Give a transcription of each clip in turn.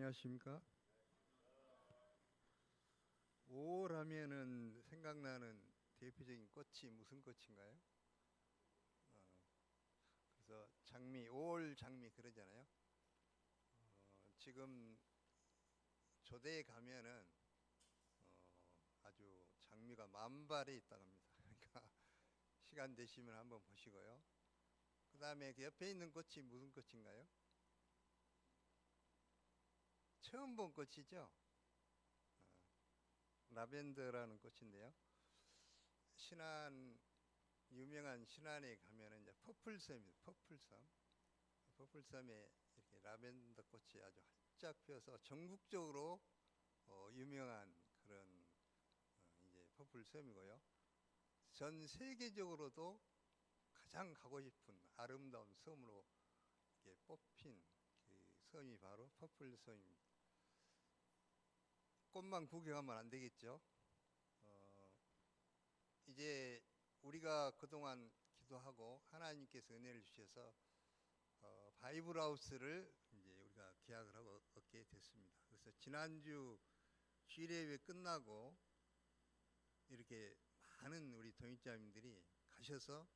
안녕하십니까? 5월 하면은 생각나는 대표적인 꽃이 무슨 꽃인가요? 그래서 장미, 5월 장미 그러잖아요. 지금 조대에 가면은 아주 장미가 만발해 있다고 합니다. 그러니까 시간 되시면 한번 보시고요. 그 다음에 그 옆에 있는 꽃이 무슨 꽃인가요? 처음 본 꽃이죠? 라벤더라는 꽃인데요. 신안 유명한 신안에 가면은 이제 퍼플섬이 퍼플섬. 퍼플섬에 이렇게 라벤더 꽃이 아주 활짝 피어서 전국적으로 유명한 그런 이제 퍼플섬이고요. 전 세계적으로도 가장 가고 싶은 아름다운 섬으로 이렇게 뽑힌 그 섬이 바로 퍼플섬입니다. 꽃만 구경하면 안 되겠죠. 어, 이제 우리가 그동안 기도하고 하나님께서 은혜를 주셔서 바이블 하우스를 이제 우리가 계약을 하고 얻게 됐습니다. 그래서 지난주 주일 예배 끝나고 이렇게 많은 우리 동역자님들이 가셔서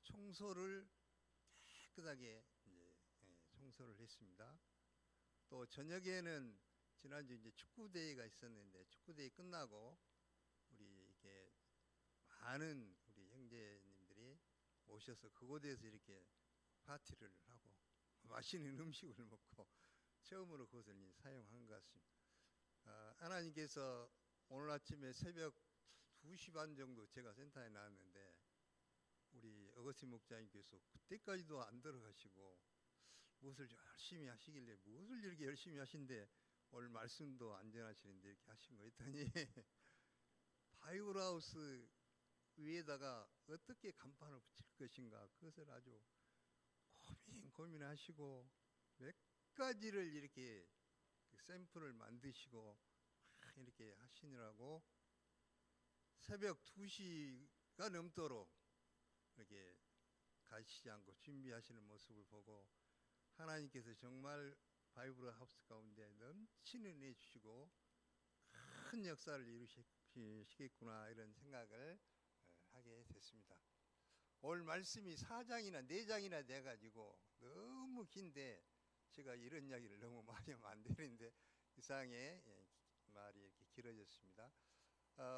청소를 깨끗하게 이제 청소를 했습니다. 또 저녁에는 지난주 이제 축구 대회가 있었는데 축구 대회 끝나고 우리 이렇게 많은 우리 형제님들이 오셔서 그곳에서 이렇게 파티를 하고 맛있는 음식을 먹고 처음으로 그것을 사용한 것 같습니다. 하나님께서 오늘 아침에 새벽 2시 반 정도 제가 센터에 나왔는데 우리 어거스틴 목자님께서 그때까지도 안 들어가시고 무엇을 열심히 하시길래 무엇을 이렇게 열심히 하신데 오늘 말씀도 안 전하시는데 이렇게 하신 거 했더니 바이블 하우스 위에다가 어떻게 간판을 붙일 것인가 그것을 아주 고민하시고 몇 가지를 이렇게 샘플을 만드시고 이렇게 하시느라고 새벽 2시가 넘도록 이렇게 가시지 않고 준비하시는 모습을 보고 하나님께서 정말 바이블 하우스 가운데 넘치는 은혜 주시고 큰 역사를 이루시겠구나 이런 생각을 하게 됐습니다. 오늘 말씀이 4장이나 4장이나 돼가지고 너무 긴데 제가 이런 이야기를 너무 많이 하면 안 되는데 이상하게 말이 이렇게 길어졌습니다.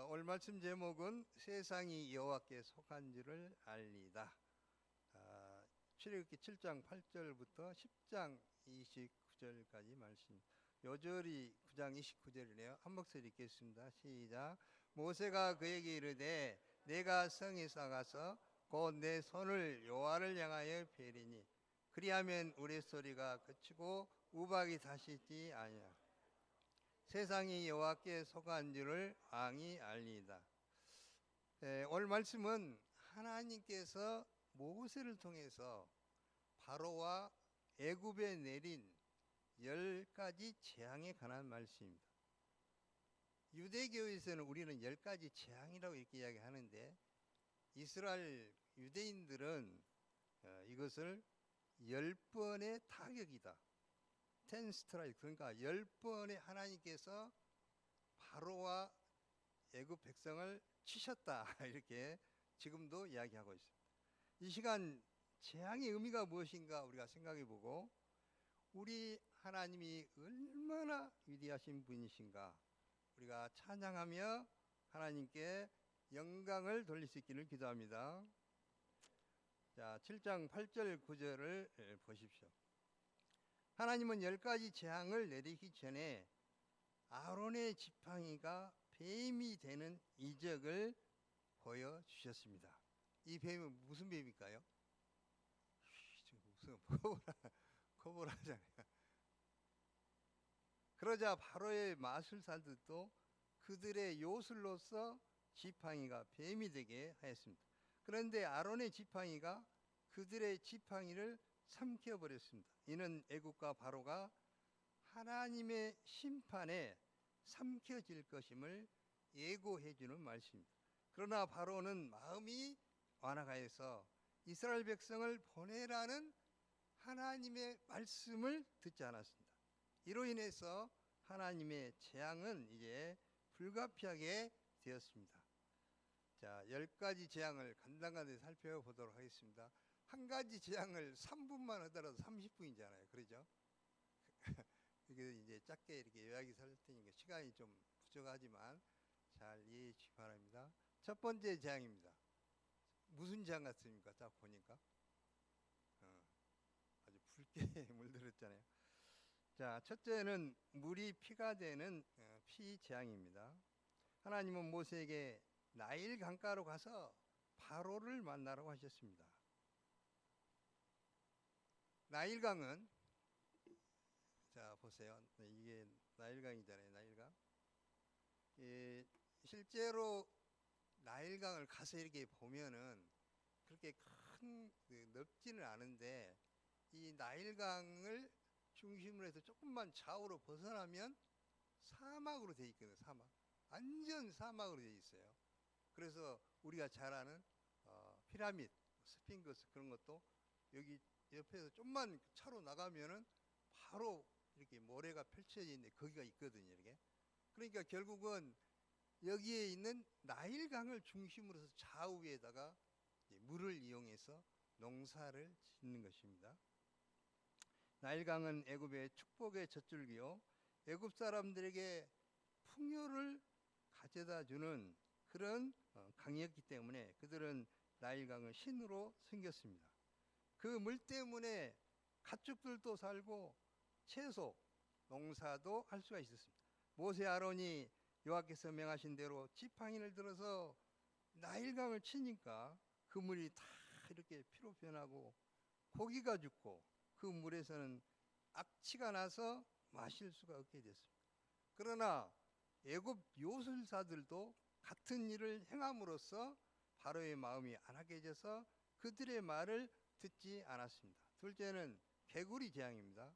오늘 말씀 제목은 세상이 여호와께 속한 줄을 알리다. 출애굽기 7장 8절부터 10장 29절까지 말씀. 요절이 9장 29절이네요. 한 목소리 읽겠습니다. 시작. 모세가 그에게 이르되 내가 성에서 가서 곧 내 손을 여호와를 향하여 펴리니 그리하면 우레소리가 그치고 우박이 다시 있지 아니하리라. 세상이 여호와께 속한 줄을 왕이 알리이다. 오늘 말씀은 하나님께서 모세를 통해서 바로와 애굽에 내린 10가지 재앙에 관한 말씀입니다. 유대교에서는 우리는 10가지 재앙이라고 이렇게 이야기하는데 이스라엘 유대인들은 이것을 10번의 타격이다. 10 스트라이크, 그러니까 10번의 하나님께서 바로와 애굽 백성을 치셨다 이렇게 지금도 이야기하고 있습니다. 이 시간 재앙의 의미가 무엇인가 우리가 생각해 보고 우리 하나님이 얼마나 위대하신 분이신가 우리가 찬양하며 하나님께 영광을 돌릴 수 있기를 기도합니다. 자, 7장 8절 9절을 보십시오. 하나님은 10가지 재앙을 내리기 전에 아론의 지팡이가 뱀이 되는 이적을 보여주셨습니다. 이 뱀은 무슨 뱀일까요? 무슨 코브라잖아요. 그러자 바로의 마술사들도 그들의 요술로서 지팡이가 뱀이 되게 하였습니다. 그런데 아론의 지팡이가 그들의 지팡이를 삼켜버렸습니다. 이는 애국과 바로가 하나님의 심판에 삼켜질 것임을 예고해 주는 말씀입니다. 그러나 바로는 마음이 완악하여서 이스라엘 백성을 보내라는 하나님의 말씀을 듣지 않았습니다. 이로 인해서 하나님의 재앙은 이제 불가피하게 되었습니다. 자, 10가지 재앙을 간단하게 살펴보도록 하겠습니다. 한 가지 재앙을 3분만 하더라도 30분이잖아요. 그러죠? 이게 이제 짧게 이렇게 요약이 살 테니까 시간이 좀 부족하지만 잘 이해해 주시기 바랍니다. 첫 번째 재앙입니다. 무슨 재앙 같습니까? 딱 보니까 아주 붉게 물들었잖아요. 자, 첫째는 물이 피가 되는 피 재앙입니다. 하나님은 모세에게 나일 강가로 가서 바로를 만나라고 하셨습니다. 나일강은, 자 보세요. 이게 나일강이잖아요. 나일강. 예, 실제로 나일강을 가서 이렇게 보면은 그렇게 큰 넓지는 않은데, 이 나일강을 중심으로 해서 조금만 좌우로 벗어나면 사막으로 되어 있거든요. 사막. 완전 사막으로 되어 있어요. 그래서 우리가 잘 아는 피라미드, 스핑크스 그런 것도 여기 옆에서 좀만 차로 나가면은 바로 이렇게 모래가 펼쳐져 있는데 거기가 있거든요. 이렇게. 그러니까 결국은 여기에 있는 나일강을 중심으로 해서 좌우에다가 물을 이용해서 농사를 짓는 것입니다. 나일강은 애굽의 축복의 젖줄기요, 애굽 사람들에게 풍요를 가져다 주는 그런 강이었기 때문에 그들은 나일강을 신으로 섬겼습니다. 그 물 때문에 가축들도 살고 채소, 농사도 할 수가 있었습니다. 모세 아론이 여호와께서 명하신 대로 지팡이를 들어서 나일강을 치니까 그 물이 다 이렇게 피로 변하고 고기가 죽고 그 물에서는 악취가 나서 마실 수가 없게 됐습니다. 그러나 애굽 요술사들도 같은 일을 행함으로써 바로의 마음이 안악해져서 그들의 말을 듣지 않았습니다. 둘째는 개구리 재앙입니다.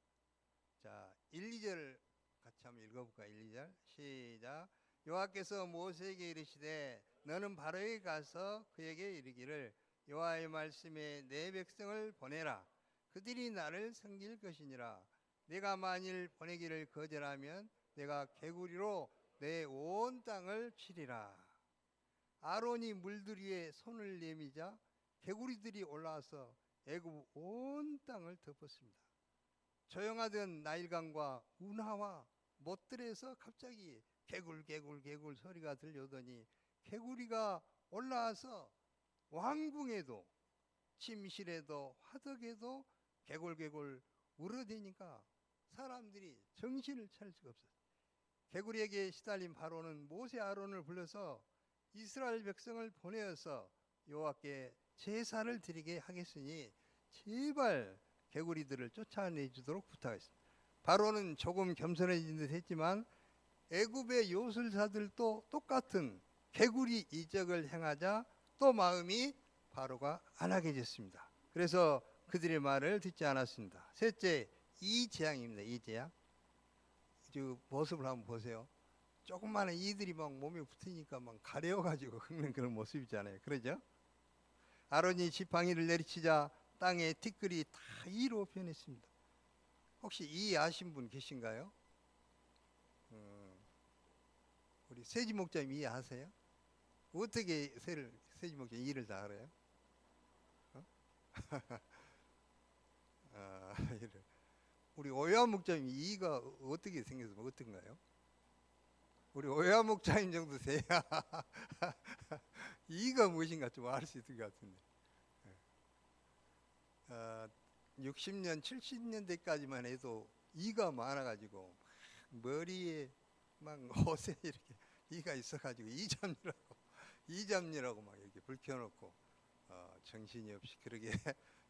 자, 1, 2절 같이 한번 읽어볼까요? 1, 2절 시작. 여호와께서 모세에게 이르시되 너는 바로에게 가서 그에게 이르기를 여호와의 말씀에 내 백성을 보내라. 그들이 나를 섬길 것이니라. 내가 만일 보내기를 거절하면 내가 개구리로 내 온 땅을 치리라. 아론이 물들 위에 손을 내미자 개구리들이 올라와서 애굽 온 땅을 덮었습니다. 조용하던 나일강과 운하와 못들에서 갑자기 개굴 소리가 들려오더니 개구리가 올라와서 왕궁에도 침실에도 화덕에도 개굴 울어대니까 사람들이 정신을 차릴 수가 없었어요. 개구리에게 시달린 바로는 모세 아론을 불러서 이스라엘 백성을 보내어서 여호와께 제사를 드리게 하겠으니 제발 개구리들을 쫓아내주도록 부탁했습니다. 바로는 조금 겸손해진 듯 했지만 애굽의 요술사들도 똑같은 개구리 이적을 행하자 또 마음이 바로가 안하게졌습니다. 그래서 그들의 말을 듣지 않았습니다. 셋째, 이 재앙입니다. 이 재앙. 그 모습을 한번 보세요. 조그마한 이들이 막 몸에 붙으니까 막 가려워가지고 긁는 그런 모습 있잖아요. 그러죠? 아론이 지팡이를 내리치자 땅에 티끌이 다 이로 변했습니다. 혹시 이 아신 분 계신가요? 우리 세지 목자님 이 아세요? 어떻게 세지 목자님 이를 다 알아요? 우리 오야 목자님 이가 어떻게 생겨서 어떤가요? 우리 오야 목자님 정도 돼야 이가 무엇인가 좀 알 수 있을 것 같은데. 60년, 70년대까지만 해도 이가 많아가지고 머리에 막 옷에 이렇게 이가 있어가지고 이잡니라고 막 이렇게 불 켜놓고 정신이 없이 그러게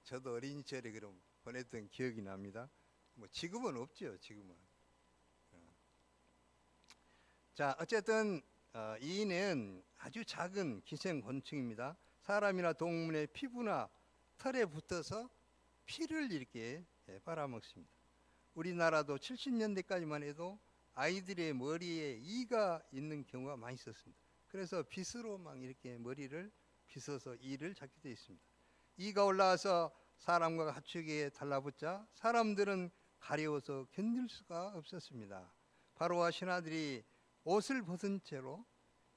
저도 어린 시절에 그럼 보냈던 기억이 납니다. 뭐 지금은 없죠. 지금은. 자, 어쨌든 이는 아주 작은 기생곤충입니다. 사람이나 동물의 피부나 털에 붙어서 피를 이렇게 빨아먹습니다. 우리나라도 70년대까지만 해도 아이들의 머리에 이가 있는 경우가 많이 있었습니다. 그래서 빗으로 막 이렇게 머리를 빗어서 이를 잡게 되어 있습니다. 이가 올라와서 사람과 가축에 달라붙자 사람들은 가려워서 견딜 수가 없었습니다. 바로와 신하들이 옷을 벗은 채로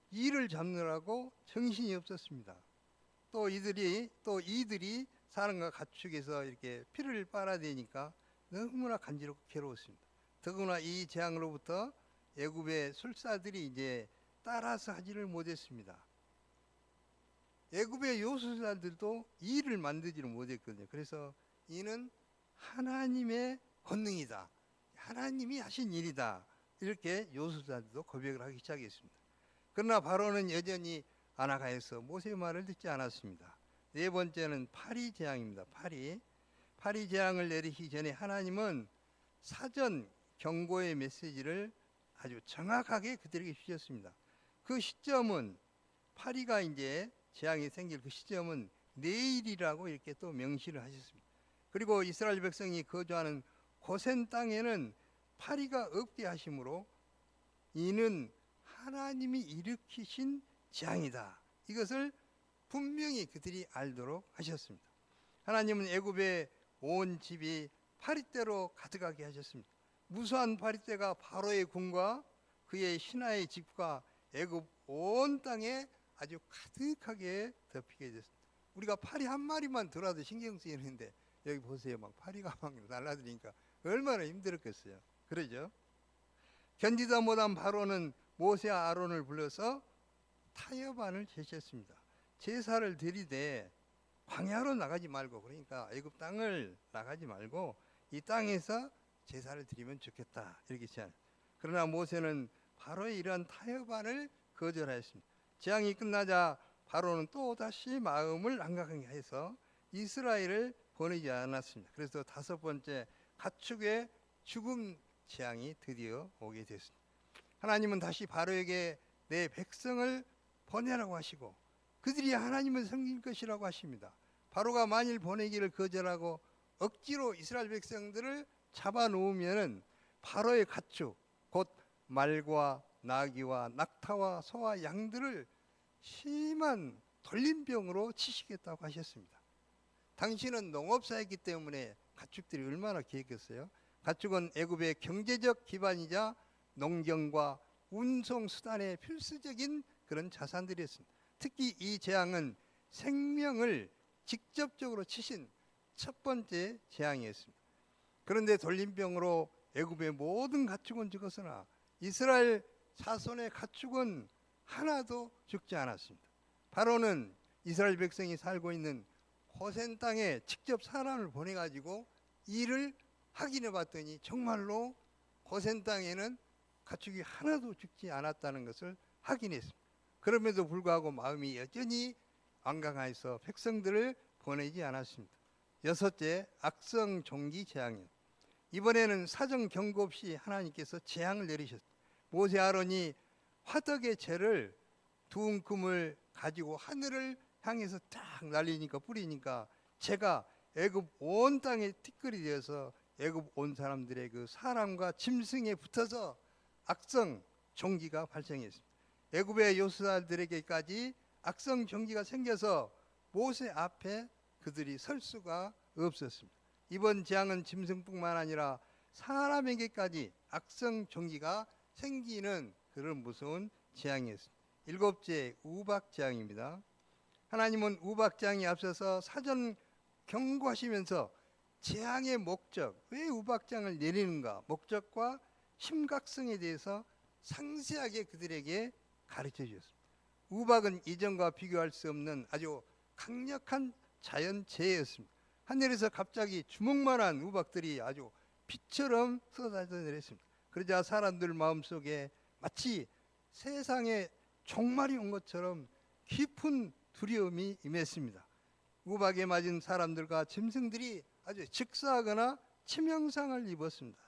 이를 잡느라고 정신이 없었습니다. 또 이들이 사람과 가축에서 이렇게 피를 빨아대니까 너무나 간지럽고 괴로웠습니다. 더구나 이 재앙으로부터 애굽의 술사들이 이제 따라서 하지를 못했습니다. 애굽의 요술사들도 이를 만들지를 못했거든요. 그래서 이는 하나님의 권능이다, 하나님이 하신 일이다, 이렇게 요술사들도 고백을 하기 시작했습니다. 그러나 바로는 여전히 안아가에서 모세의 말을 듣지 않았습니다. 네 번째는 파리 재앙입니다. 파리 재앙을 내리시기 전에 하나님은 사전 경고의 메시지를 아주 정확하게 그들에게 주셨습니다. 그 시점은, 파리가 이제 재앙이 생길 그 시점은 내일이라고 이렇게 또 명시를 하셨습니다. 그리고 이스라엘 백성이 거주하는 고센 땅에는 파리가 없게 하심으로 이는 하나님이 일으키신 재앙이다, 이것을 분명히 그들이 알도록 하셨습니다. 하나님은 애굽의 온 집이 파리떼로 가득하게 하셨습니다. 무수한 파리떼가 바로의 궁과 그의 신하의 집과 애굽 온 땅에 아주 가득하게 덮이게 됐습니다. 우리가 파리 한 마리만 들어도 신경 쓰이는데 여기 보세요. 막 파리가 막 날아다니니까 얼마나 힘들었겠어요. 그러죠? 견디다 못한 바로는 모세와 아론을 불러서 타협안을 제시했습니다. 제사를 드리되 광야로 나가지 말고, 그러니까 애굽 땅을 나가지 말고 이 땅에서 제사를 드리면 좋겠다, 이렇게 제안. 그러나 모세는 바로의 이러한 타협안을 거절하였습니다. 재앙이 끝나자 바로는 또 다시 마음을 안강하게 해서 이스라엘을 보내지 않았습니다. 그래서 다섯 번째 가축의 죽음 재앙이 드디어 오게 됐습니다. 하나님은 다시 바로에게 내 백성을 보내라고 하시고 그들이 하나님을 섬길 것이라고 하십니다. 바로가 만일 보내기를 거절하고 억지로 이스라엘 백성들을 잡아놓으면 바로의 가축, 곧 말과 나귀와 낙타와 소와 양들을 심한 돌림병으로 치시겠다고 하셨습니다. 당신은 농업사였기 때문에 가축들이 얼마나 귀했겠어요? 가축은 애굽의 경제적 기반이자 농경과 운송 수단의 필수적인 그런 자산들이었습니다. 특히 이 재앙은 생명을 직접적으로 치신 첫 번째 재앙이었습니다. 그런데 돌림병으로 애굽의 모든 가축은 죽었으나 이스라엘 자손의 가축은 하나도 죽지 않았습니다. 바로는 이스라엘 백성이 살고 있는 고센 땅에 직접 사람을 보내가지고 일을 확인해 봤더니 정말로 고센 땅에는 가축이 하나도 죽지 않았다는 것을 확인했습니다. 그럼에도 불구하고 마음이 여전히 완강하여서 백성들을 보내지 않았습니다. 여섯째, 악성 종기 재앙이요. 이번에는 사전 경고 없이 하나님께서 재앙을 내리셨습니다. 모세 아론이 화덕의 재를 두 움큼을 가지고 하늘을 향해서 딱 날리니까, 뿌리니까 재가 애굽 온 땅에 티끌이 되어서 애굽 온 사람들의 그 사람과 짐승에 붙어서 악성 종기가 발생했습니다. 애굽의 요술사들에게까지 악성 종기가 생겨서 모세 앞에 그들이 설 수가 없었습니다. 이번 재앙은 짐승뿐만 아니라 사람에게까지 악성 종기가 생기는 그런 무서운 재앙이었습니다. 일곱째, 우박 재앙입니다. 하나님은 우박 재앙이 앞서서 사전 경고하시면서 재앙의 목적, 왜 우박 재앙을 내리는가, 목적과 심각성에 대해서 상세하게 그들에게 가르쳐 주셨습니다. 우박은 이전과 비교할 수 없는 아주 강력한 자연재해였습니다. 하늘에서 갑자기 주먹만한 우박들이 아주 비처럼 쏟아져 내렸습니다. 그러자 사람들 마음속에 마치 세상에 종말이 온 것처럼 깊은 두려움이 임했습니다. 우박에 맞은 사람들과 짐승들이 아주 즉사하거나 치명상을 입었습니다.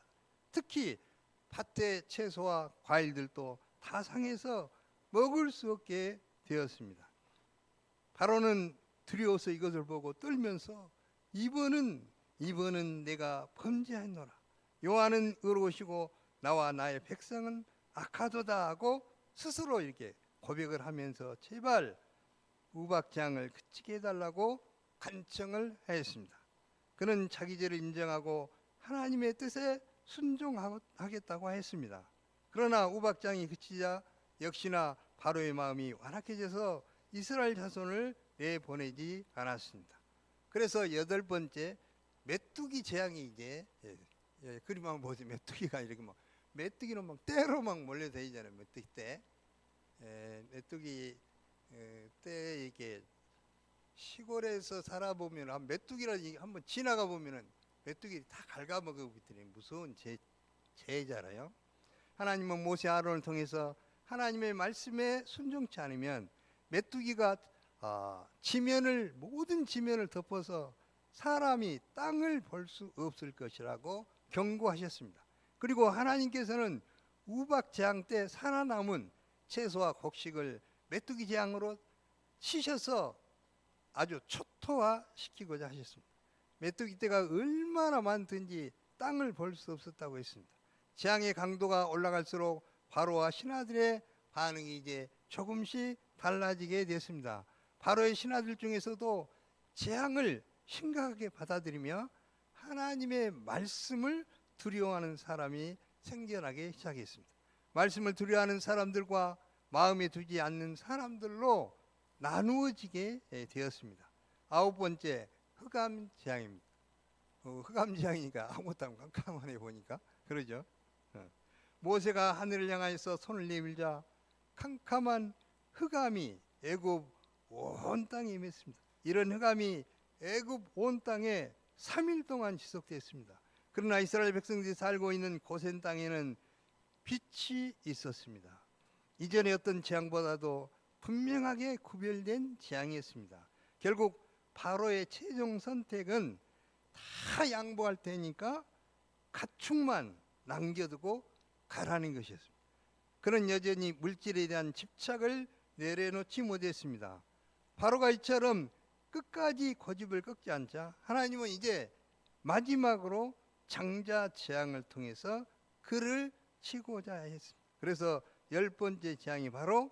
특히 밭의 채소와 과일들도 다 상해서 먹을 수 없게 되었습니다. 바로는 두려워서 이것을 보고 떨면서 이번은 내가 범죄하노라, 여호와는 의로우시고 나와 나의 백성은 악하도다 하고 스스로 이렇게 고백을 하면서 제발 우박장을 그치게 해달라고 간청을 하였습니다. 그는 자기 죄를 인정하고 하나님의 뜻에 순종하겠다고 했습니다. 그러나 우박장이 그치자 역시나 바로의 마음이 완악해져서 이스라엘 자손을 내보내지 않았습니다. 그래서 여덟 번째 메뚜기 재앙이 이제 그림 한번 보세요. 메뚜기가 이렇게 막 메뚜기는 막 때로 막 몰려다니잖아요. 메뚜기 때 메뚜기 때 이게 시골에서 살아보면 한 메뚜기라 한번 지나가 보면은 메뚜기 다 갉아먹어버리더니 무서운 죄잖아요. 하나님은 모세 아론을 통해서 하나님의 말씀에 순종치 않으면 메뚜기가 모든 지면을 덮어서 사람이 땅을 볼 수 없을 것이라고 경고하셨습니다. 그리고 하나님께서는 우박 재앙 때 살아남은 채소와 곡식을 메뚜기 재앙으로 치셔서 아주 초토화시키고자 하셨습니다. 메뚜기 떼가 얼마나 많든지 땅을 볼 수 없었다고 했습니다. 재앙의 강도가 올라갈수록 바로와 신하들의 반응이 이제 조금씩 달라지게 됐습니다. 바로의 신하들 중에서도 재앙을 심각하게 받아들이며 하나님의 말씀을 두려워하는 사람이 생겨나기 시작했습니다. 말씀을 두려워하는 사람들과 마음에 두지 않는 사람들로 나누어지게 되었습니다. 아홉 번째 흑암 재앙입니다. 흑암 재앙이니까 아무것도 안 깜깜하네 보니까 그러죠. 모세가 하늘을 향하여서 손을 내밀자 캄캄한 흑암이 애굽 온 땅에 임했습니다. 이런 흑암이 애굽 온 땅에 3일 동안 지속됐습니다. 그러나 이스라엘 백성들이 살고 있는 고센 땅에는 빛이 있었습니다. 이전의 어떤 재앙보다도 분명하게 구별된 재앙이었습니다. 결국 바로의 최종 선택은 다 양보할 테니까 가축만 남겨두고 가라는 것이었습니다. 그는 여전히 물질에 대한 집착을 내려놓지 못했습니다. 바로가 이처럼 끝까지 고집을 꺾지 않자 하나님은 이제 마지막으로 장자 재앙을 통해서 그를 치고자 했습니다. 그래서 열 번째 재앙이 바로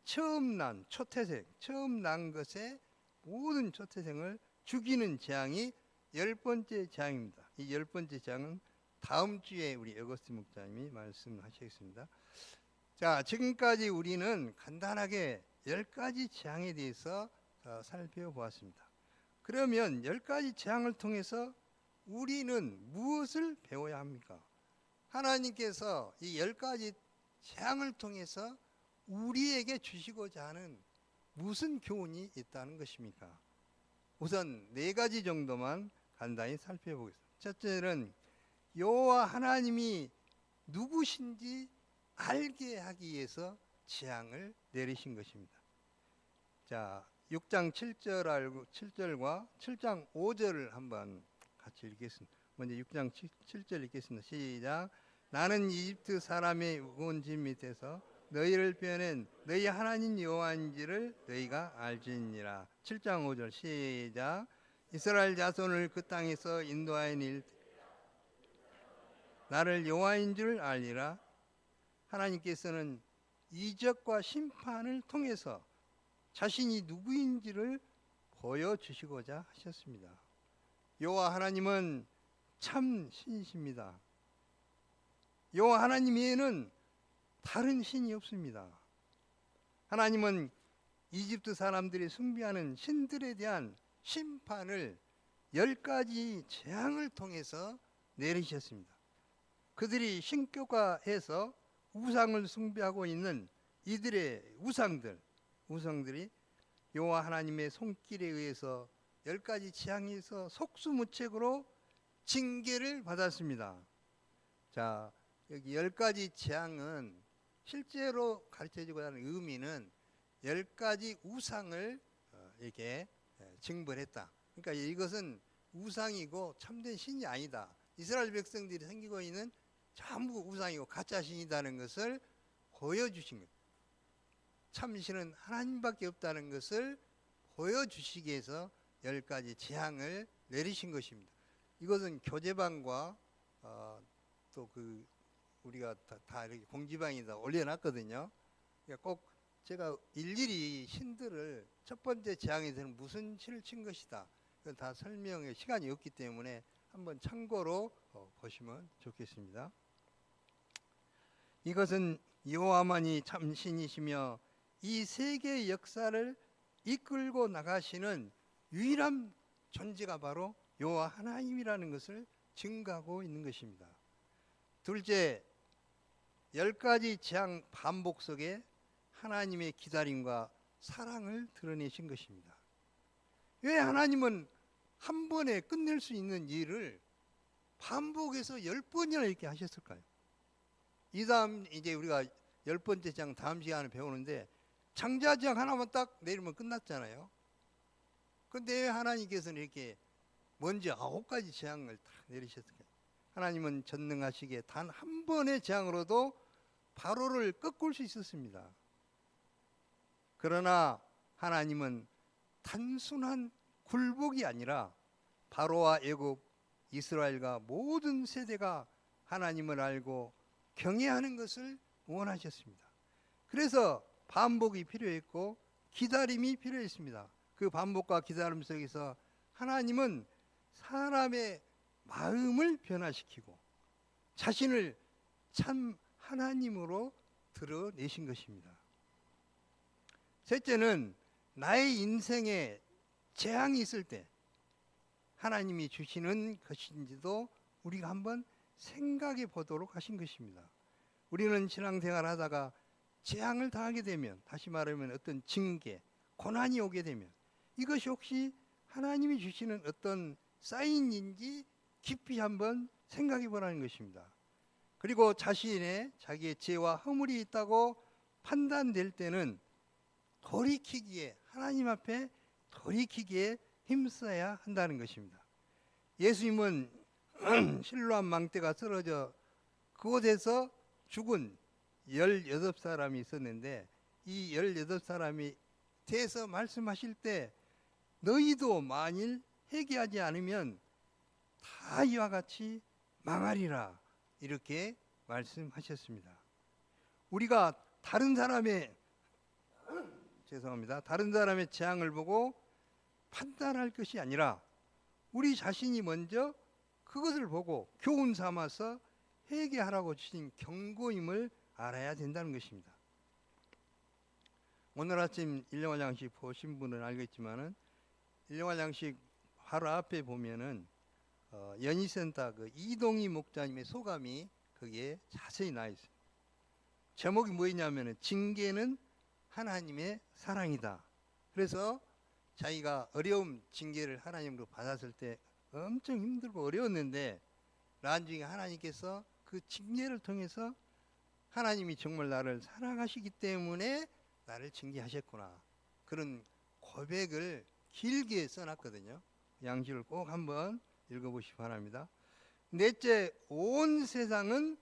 처음 난 초태생, 처음 난 것의 모든 초태생을 죽이는 재앙이 열 번째 재앙입니다. 이 열 번째 재앙은 다음 주에 우리 어거스틴 목사님이 말씀하시겠습니다. 자, 지금까지 우리는 간단하게 10가지 재앙에 대해서 살펴보았습니다. 그러면 10가지 재앙을 통해서 우리는 무엇을 배워야 합니까? 하나님께서 이 10가지 재앙을 통해서 우리에게 주시고자 하는 무슨 교훈이 있다는 것입니까? 우선 4가지 정도만 간단히 살펴보겠습니다. 첫째는 여호와 하나님이 누구신지 알게 하기 위해서 재앙을 내리신 것입니다. 자, 6장 7절과 7장 5절을 한번 같이 읽겠습니다. 먼저 6장 7절 읽겠습니다. 시작. 나는 이집트 사람의 무거운 짐 밑에서 너희를 빼낸 너희 하나님 여호와인지를 너희가 알지니라. 7장 5절 시작. 이스라엘 자손을 그 땅에서 인도하여 낼 나를 여호와인 줄 알리라. 하나님께서는 이적과 심판을 통해서 자신이 누구인지를 보여주시고자 하셨습니다. 여호와 하나님은 참 신이십니다. 여호와 하나님 외에는 다른 신이 없습니다. 하나님은 이집트 사람들이 숭배하는 신들에 대한 심판을 10가지 재앙을 통해서 내리셨습니다. 그들이 신격화해서 우상을 숭배하고 있는 이들의 우상들이 여호와 하나님의 손길에 의해서 10가지 재앙에서 속수무책으로 징계를 받았습니다. 자, 여기 10가지 재앙은 실제로 가르쳐주고 하는 의미는 10가지 우상을 이렇게 징벌했다. 그러니까 이것은 우상이고 참된 신이 아니다. 이스라엘 백성들이 섬기고 있는 전부 우상이고 가짜 신이라는 것을 보여주신 거예요. 참신은 하나님밖에 없다는 것을 보여주시기 위해서 10가지 재앙을 내리신 것입니다. 이것은 교제방과 또 우리가 다 이렇게 공지방에다 올려놨거든요. 그러니까 꼭 제가 일일이 신들을 첫 번째 재앙에서는 무슨 신을 친 것이다. 다 설명의 시간이 없기 때문에 한번 참고로 보시면 좋겠습니다. 이것은 여호와만이 참 신이시며 이 세계의 역사를 이끌고 나가시는 유일한 존재가 바로 여호와 하나님이라는 것을 증거하고 있는 것입니다. 둘째, 10가지 재앙 반복 속에 하나님의 기다림과 사랑을 드러내신 것입니다. 왜 하나님은 한 번에 끝낼 수 있는 일을 반복해서 10번이나 이렇게 하셨을까요? 이 다음 이제 우리가 10번째 장 다음 시간에 배우는데 창자재앙 하나만 딱 내리면 끝났잖아요. 근데 왜 하나님께서는 이렇게 먼저 9가지 재앙을 딱 내리셨을까요? 하나님은 전능하시기에 단 한 번의 재앙으로도 바로를 꺾을 수 있었습니다. 그러나 하나님은 단순한 굴복이 아니라 바로와 애굽, 이스라엘과 모든 세대가 하나님을 알고 경외하는 것을 원하셨습니다. 그래서 반복이 필요했고 기다림이 필요했습니다. 그 반복과 기다림 속에서 하나님은 사람의 마음을 변화시키고 자신을 참 하나님으로 드러내신 것입니다. 셋째는 나의 인생에 재앙이 있을 때 하나님이 주시는 것인지도 우리가 한번 생각해 보도록 하신 것입니다. 우리는 신앙생활 하다가 재앙을 당하게 되면, 다시 말하면 어떤 징계, 고난이 오게 되면 이것이 혹시 하나님이 주시는 어떤 사인인지 깊이 한번 생각해 보라는 것입니다. 그리고 자기의 죄와 허물이 있다고 판단될 때는 돌이키기에, 하나님 앞에 돌이키기에 힘써야 한다는 것입니다. 예수님은 실로암 망대가 쓰러져 그곳에서 죽은 18사람이 있었는데 이 18사람이 대해서 말씀하실 때 너희도 만일 회개하지 않으면 다 이와 같이 망하리라 이렇게 말씀하셨습니다. 우리가 다른 사람의 재앙을 보고 판단할 것이 아니라 우리 자신이 먼저 그것을 보고 교훈 삼아서 회개하라고 주신 경고임을 알아야 된다는 것입니다. 오늘 아침 일용할 양식 보신 분은 알겠지만은 일용할 양식 바로 앞에 보면은 연희센터 그 이동희 목사님의 소감이 거기에 자세히 나와 있어요. 제목이 뭐냐면은 징계는 하나님의 사랑이다. 그래서 자기가 어려움 징계를 하나님으로 받았을 때 엄청 힘들고 어려웠는데 나중에 하나님께서 그 징계를 통해서 하나님이 정말 나를 사랑하시기 때문에 나를 징계하셨구나. 그런 고백을 길게 써놨거든요. 양식을 꼭 한번 읽어보시기 바랍니다. 넷째, 온 세상은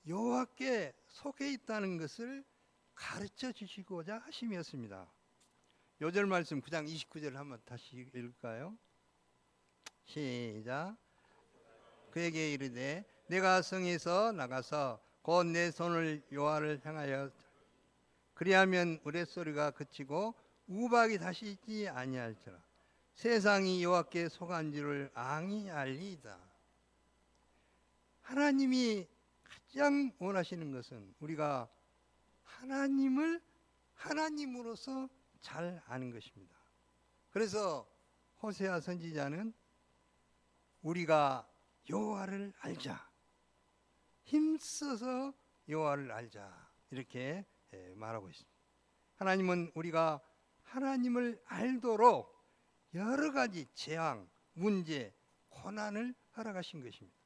여호와께 속해 있다는 것을 가르쳐 주시고자 하심이었습니다. 요절 말씀 9장 29절을 한번 다시 읽을까요? 시작. 그에게 이르되 내가 성에서 나가서 곧 내 손을 여호와를 향하여 그리하면 우레소리가 그치고 우박이 다시 있지 아니할지라. 세상이 여호와께 속한 줄을 앙히 알리이다. 하나님이 가장 원하시는 것은 우리가 하나님을 하나님으로서 잘 아는 것입니다. 그래서 호세아 선지자는 우리가 여호와를 알자, 힘써서 여호와를 알자 이렇게 말하고 있습니다. 하나님은 우리가 하나님을 알도록 여러 가지 재앙, 문제, 고난을 허락하신 것입니다.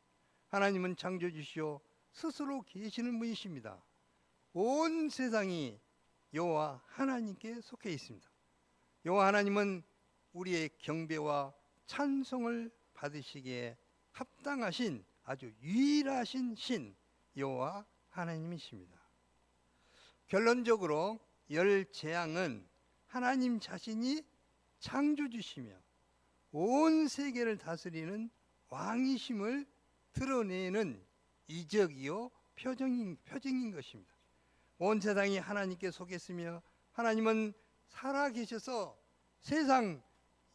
하나님은 창조주시오 스스로 계시는 분이십니다. 온 세상이 여호와 하나님께 속해 있습니다. 여호와 하나님은 우리의 경배와 찬송을 받으시기에 합당하신 아주 유일하신 신 여호와 하나님이십니다. 결론적으로 열 재앙은 하나님 자신이 창조주시며 온 세계를 다스리는 왕이심을 드러내는 이적이요 표징인 것입니다. 온 세상이 하나님께 속했으며 하나님은 살아계셔서 세상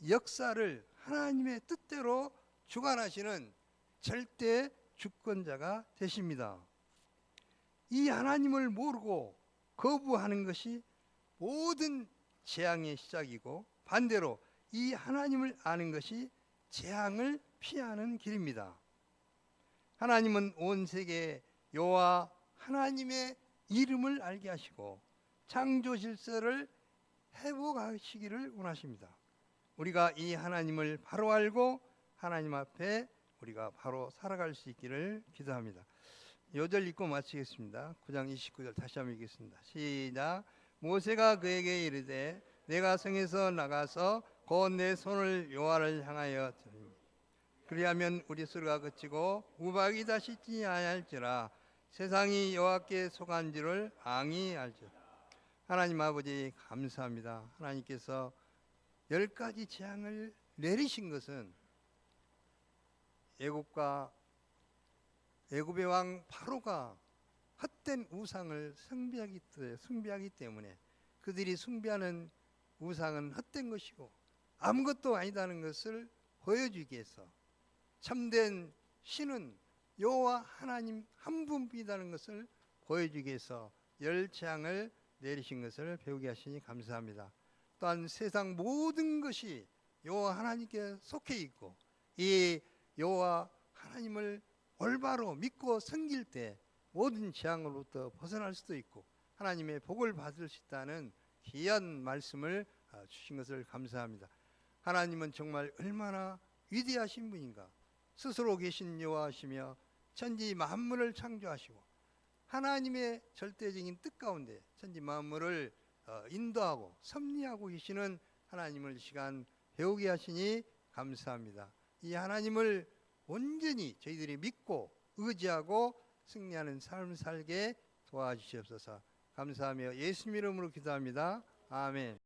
역사를 하나님의 뜻대로 주관하시는 절대 주권자가 되십니다. 이 하나님을 모르고 거부하는 것이 모든 재앙의 시작이고, 반대로 이 하나님을 아는 것이 재앙을 피하는 길입니다. 하나님은 온 세계에 여호와 하나님의 이름을 알게 하시고 창조 질서를 회복하시기를 원하십니다. 우리가 이 하나님을 바로 알고 하나님 앞에 우리가 바로 살아갈 수 있기를 기도합니다. 요절 읽고 마치겠습니다. 9장 29절 다시 한번 읽겠습니다. 시작. 모세가 그에게 이르되 내가 성에서 나가서 곧 내 손을 여호와를 향하여 드리니 그리하면 우리 소리가 그치고 우박이 다시 있지 아니할지라 세상이 여호와께 속한 줄을 앙히 알지라. 하나님 아버지 감사합니다. 하나님께서 10가지 재앙을 내리신 것은 애굽의 왕 바로가 헛된 우상을 숭배하기 때문에 그들이 숭배하는 우상은 헛된 것이고 아무것도 아니다는 것을 보여주기 위해서 참된 신은 여호와 하나님 한 분뿐이라는 것을 보여주기 위해서 10재앙을 내리신 것을 배우게 하시니 감사합니다. 또한 세상 모든 것이 여호와 하나님께 속해 있고 이 여호와 하나님을 올바로 믿고 섬길 때 모든 재앙으로부터 벗어날 수도 있고 하나님의 복을 받을 수 있다는 귀한 말씀을 주신 것을 감사합니다. 하나님은 정말 얼마나 위대하신 분인가. 스스로 계신 여호와시며 천지 만물을 창조하시고 하나님의 절대적인 뜻 가운데 천지 만물을 인도하고 섭리하고 계시는 하나님을 이 시간 배우게 하시니 감사합니다. 이 하나님을 온전히 저희들이 믿고 의지하고 승리하는 삶을 살게 도와주시옵소서. 감사하며 예수님 이름으로 기도합니다. 아멘.